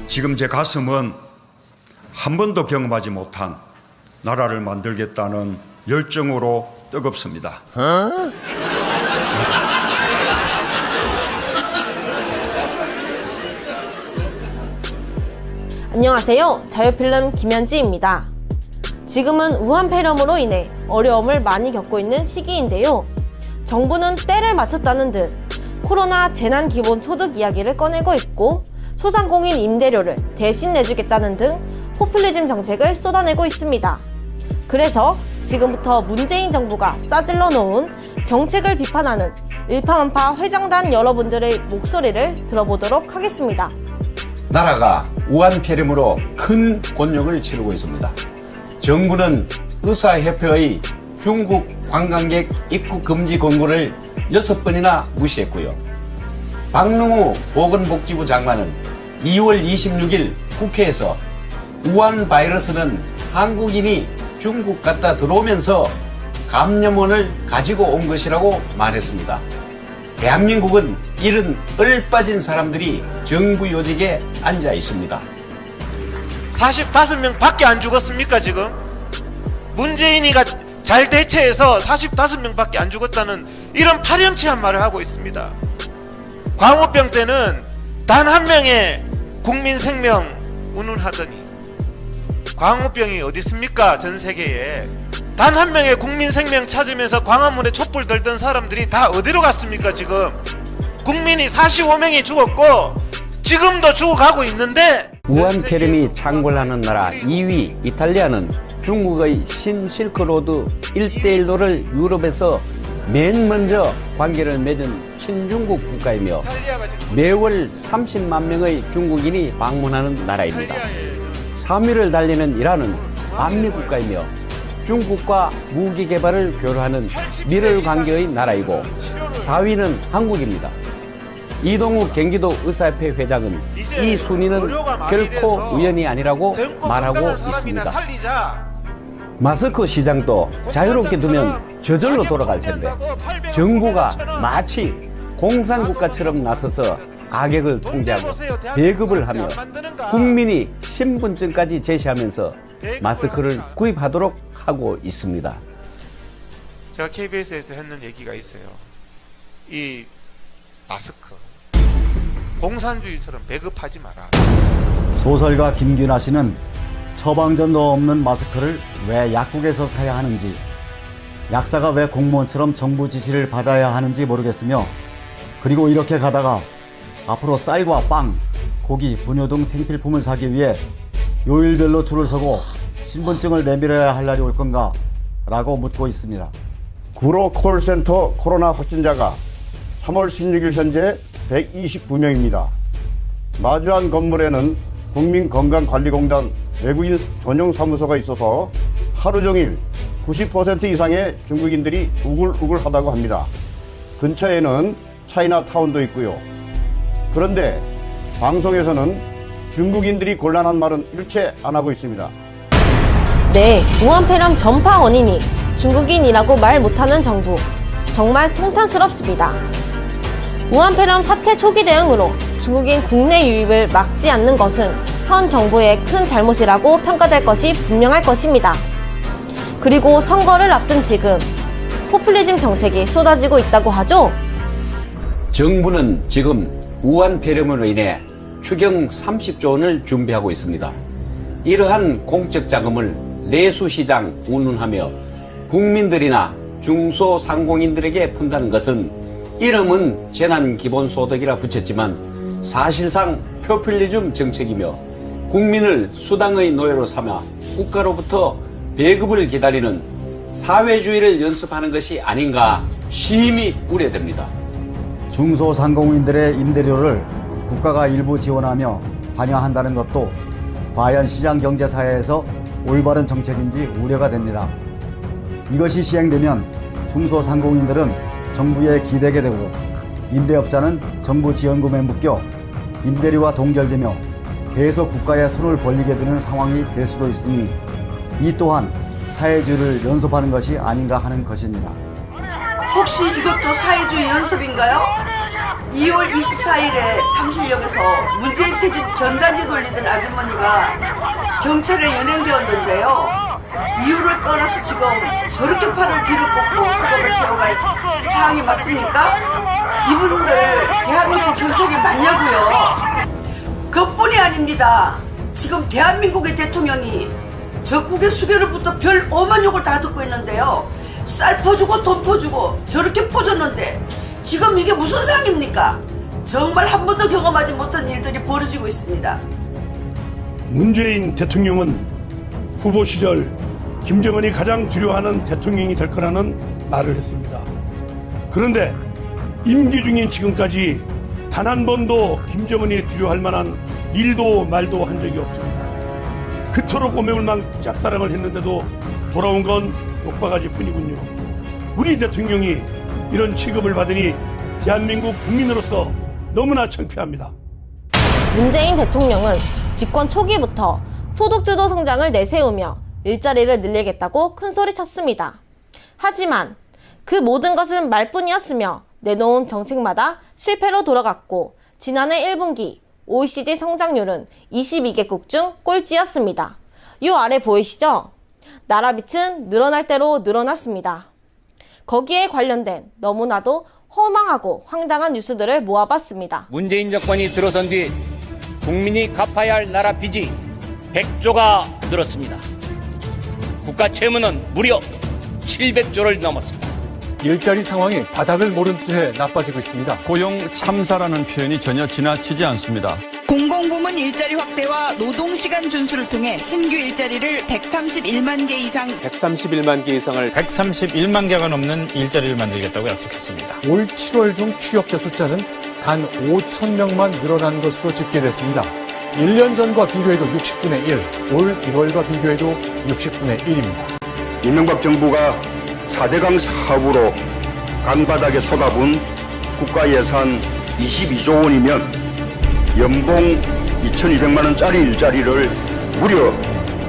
지금 제 가슴은 한 번도 경험하지 못한 나라를 만들겠다는 열정으로 뜨겁습니다. 안녕하세요. 자유필름 김현지입니다. 지금은 우한 폐렴으로 인해 어려움을 많이 겪고 있는 시기인데요. 정부는 때를 맞췄다는 듯 코로나 재난기본소득 이야기를 꺼내고 있고 소상공인 임대료를 대신 내주겠다는 등 포퓰리즘 정책을 쏟아내고 있습니다. 그래서 지금부터 문재인 정부가 싸질러 놓은 정책을 비판하는 일파만파 회장단 여러분들의 목소리를 들어보도록 하겠습니다. 나라가 우한 폐렴으로 큰 곤욕을 치르고 있습니다. 정부는 의사협회의 중국 관광객 입국 금지 권고를 6번이나 무시했고요. 박능우 보건복지부 장관은 2월 26일 국회에서 우한 바이러스는 한국인이 중국 갔다 들어오면서 감염원을 가지고 온 것이라고 말했습니다. 대한민국은 이런 얼빠진 사람들이 정부 요직에 앉아 있습니다. 45명 밖에 안 죽었습니까 지금? 문재인이가 잘 대처해서 45명 밖에 안 죽었다는 이런 파렴치한 말을 하고 있습니다. 광우병 때는 단 한 명의 국민 생명 운운하더니 광우병이 어디 있습니까? 전 세계에 단 한 명의 국민 생명 찾으면서 광화문에 촛불 들던 사람들이 다 어디로 갔습니까 지금? 국민이 45명이 죽었고 지금도 죽어가고 있는데 우한 폐렴이 창궐하는 나라 2위 이탈리아는 중국의 신실크로드 1대1로를 유럽에서 맨 먼저 관계를 맺은 친중국 국가이며 매월 30만 명의 중국인이 방문하는 나라입니다. 3위를 달리는 이란은 반미 국가이며 중국과 무기 개발을 교류하는 밀월 관계의 나라이고 4위는 한국입니다. 이동욱 경기도 의사협회 회장은 이 순위는 결코 우연이 아니라고 말하고 있습니다. 마스크 시장도 자유롭게 두면 저절로 돌아갈 텐데 정부가 마치 공산국가처럼 나서서 가격을 통제하고 배급을 하며 국민이 신분증까지 제시하면서 마스크를 구입하도록 하고 있습니다. 제가 KBS에서 했는 얘기가 있어요. 이 마스크 공산주의처럼 배급하지 마라. 소설가 김규나 씨는 처방전도 없는 마스크를 왜 약국에서 사야 하는지, 약사가 왜 공무원처럼 정부 지시를 받아야 하는지 모르겠으며, 그리고 이렇게 가다가 앞으로 쌀과 빵, 고기, 분유 등 생필품을 사기 위해 요일별로 줄을 서고 신분증을 내밀어야 할 날이 올 건가? 라고 묻고 있습니다. 구로 콜센터 코로나 확진자가 3월 16일 현재 129명입니다. 마주한 건물에는 국민건강관리공단 외국인 전용 사무소가 있어서 하루 종일 90% 이상의 중국인들이 우글우글하다고 합니다. 근처에는 차이나타운도 있고요. 그런데 방송에서는 중국인들이 곤란한 말은 일체 안 하고 있습니다. 네, 우한 폐렴 전파 원인이 중국인이라고 말 못하는 정부. 정말 통탄스럽습니다. 우한 폐렴 사태 초기 대응으로 중국인 국내 유입을 막지 않는 것은 현 정부의 큰 잘못이라고 평가될 것이 분명할 것입니다. 그리고 선거를 앞둔 지금 포퓰리즘 정책이 쏟아지고 있다고 하죠? 정부는 지금 우한 폐렴으로 인해 추경 30조 원을 준비하고 있습니다. 이러한 공적 자금을 내수시장 운운하며 국민들이나 중소상공인들에게 푼다는 것은 이름은 재난기본소득이라 붙였지만 사실상 포퓰리즘 정책이며 국민을 수당의 노예로 삼아 국가로부터 배급을 기다리는 사회주의를 연습하는 것이 아닌가 심히 우려됩니다. 중소상공인들의 임대료를 국가가 일부 지원하며 관여한다는 것도 과연 시장경제사회에서 올바른 정책인지 우려가 됩니다. 이것이 시행되면 중소상공인들은 정부에 기대게 되고 임대업자는 정부 지원금에 묶여 임대료와 동결되며 계속 국가에 손을 벌리게 되는 상황이 될 수도 있으니 이 또한 사회주의를 연습하는 것이 아닌가 하는 것입니다. 혹시 이것도 사회주의 연습인가요? 2월 24일에 잠실역에서 문재인 퇴진 전단지 돌리던 아주머니가 경찰에 연행되었는데요. 이유를 떠나서 지금 저렇게 팔을 뒤로 꽂고 수갑을 채워갈 상황이 맞습니까? 이분들 대한민국 경찰이 맞냐고요? 그뿐이 아닙니다. 지금 대한민국의 대통령이 적국의 수교로부터 별 5만 욕을 다 듣고 있는데요. 쌀 퍼주고 돈 퍼주고 저렇게 퍼줬는데 지금 이게 무슨 상황입니까? 정말 한 번도 경험하지 못한 일들이 벌어지고 있습니다. 문재인 대통령은 후보 시절 김정은이 가장 두려워하는 대통령이 될 거라는 말을 했습니다. 그런데 임기 중인 지금까지 단 한 번도 김정은이 두려워할 만한 일도 말도 한 적이 없습니다. 그토록 오매불망 짝사랑을 했는데도 돌아온 건 욕바가지 뿐이군요. 우리 대통령이 이런 취급을 받으니 대한민국 국민으로서 너무나 창피합니다. 문재인 대통령은 집권 초기부터 소득주도 성장을 내세우며 일자리를 늘리겠다고 큰소리쳤습니다. 하지만 그 모든 것은 말뿐이었으며 내놓은 정책마다 실패로 돌아갔고 지난해 1분기 OECD 성장률은 22개국 중 꼴찌였습니다. 이 아래 보이시죠? 나라 빚은 늘어날 대로 늘어났습니다. 거기에 관련된 너무나도 허망하고 황당한 뉴스들을 모아봤습니다. 문재인 정권이 들어선 뒤 국민이 갚아야 할 나라 빚이 100조가 늘었습니다. 국가 채무는 무려 700조를 넘었습니다. 일자리 상황이 바닥을 모른 채 나빠지고 있습니다. 고용 참사라는 표현이 전혀 지나치지 않습니다. 공공부문 일자리 확대와 노동시간 준수를 통해 신규 일자리를 131만 개 이상을 131만 개가 넘는 일자리를 만들겠다고 약속했습니다. 올 7월 중 취업자 숫자는 단 5천 명만 늘어난 것으로 집계됐습니다. 1년 전과 비교해도 60분의 1, 올 1월과 비교해도 60분의 1입니다. 이명박 정부가 4대강 사업으로 강바닥에 쏟아부은 국가 예산 22조 원이면 연봉 2,200만 원짜리 일자리를 무려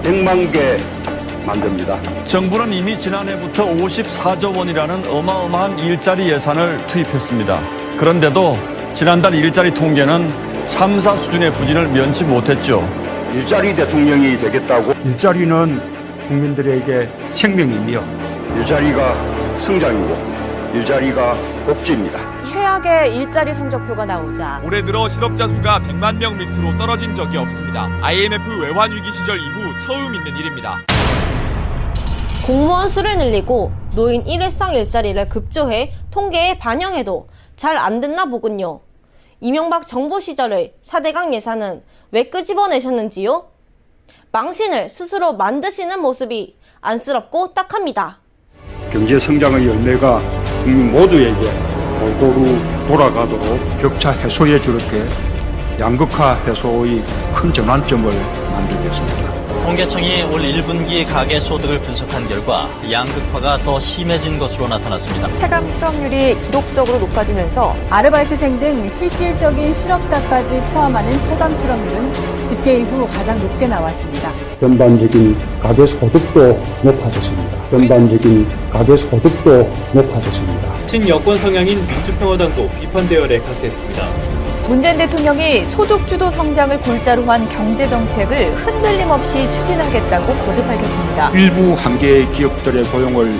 100만 개 만듭니다. 정부는 이미 지난해부터 54조 원이라는 어마어마한 일자리 예산을 투입했습니다. 그런데도 지난달 일자리 통계는 3사 수준의 부진을 면치 못했죠. 일자리 대통령이 되겠다고? 일자리는 국민들에게 생명이며 일자리가 성장이고 일자리가 복지입니다. 최악의 일자리 성적표가 나오자 올해 들어 실업자 수가 100만 명 밑으로 떨어진 적이 없습니다. IMF 외환위기 시절 이후 처음 있는 일입니다. 공무원 수를 늘리고 노인 일회성 일자리를 급조해 통계에 반영해도 잘 안 됐나 보군요. 이명박 정부 시절의 4대강 예산은 왜 끄집어내셨는지요? 망신을 스스로 만드시는 모습이 안쓰럽고 딱합니다. 경제 성장의 열매가 국민 모두에게 골고루 돌아가도록 격차 해소에 주력해 양극화 해소의 큰 전환점을 만들겠습니다. 통계청이 올 1분기 가계소득을 분석한 결과 양극화가 더 심해진 것으로 나타났습니다. 체감 실업률이 기록적으로 높아지면서 아르바이트생 등 실질적인 실업자까지 포함하는 체감 실업률은 집계 이후 가장 높게 나왔습니다. 전반적인 가계소득도 높아졌습니다. 친여권 성향인 민주평화당도 비판 대열에 가세했습니다. 문재인 대통령이 소득주도 성장을 골자로 한 경제정책을 흔들림 없이 추진하겠다고 거듭 밝혔습니다. 일부 한계의 기업들의 고용을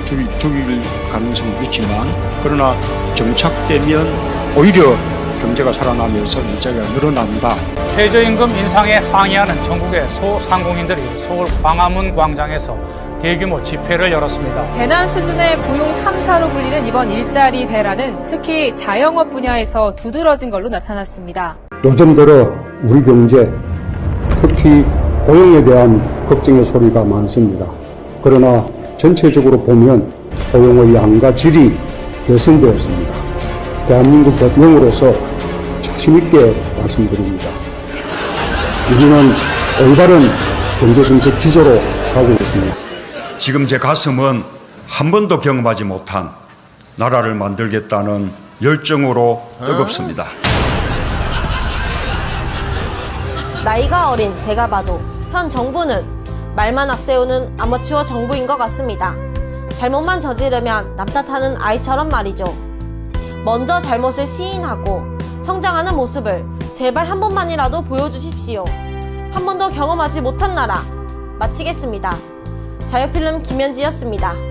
줄일 가능성도 있지만 그러나 정착되면 오히려 경제가 살아나면서 일자리가 늘어난다. 최저임금 인상에 항의하는 전국의 소상공인들이 서울 광화문 광장에서 대규모 집회를 열었습니다. 재난 수준의 고용 탐사로 불리는 이번 일자리 대란은 특히 자영업 분야에서 두드러진 걸로 나타났습니다. 요즘 들어 우리 경제, 특히 고용에 대한 걱정의 소리가 많습니다. 그러나 전체적으로 보면 고용의 양과 질이 개선되었습니다. 대한민국 대통령으로서 자신있게 말씀드립니다. 우리는 올바른 경제정책 기조로 가고 있습니다. 지금 제 가슴은 한 번도 경험하지 못한 나라를 만들겠다는 열정으로 뜨겁습니다. 나이가 어린 제가 봐도 현 정부는 말만 앞세우는 아마추어 정부인 것 같습니다. 잘못만 저지르면 남 탓하는 아이처럼 말이죠. 먼저 잘못을 시인하고 성장하는 모습을 제발 한 번만이라도 보여주십시오. 한 번도 경험하지 못한 나라. 마치겠습니다. 자유필름 김현지였습니다.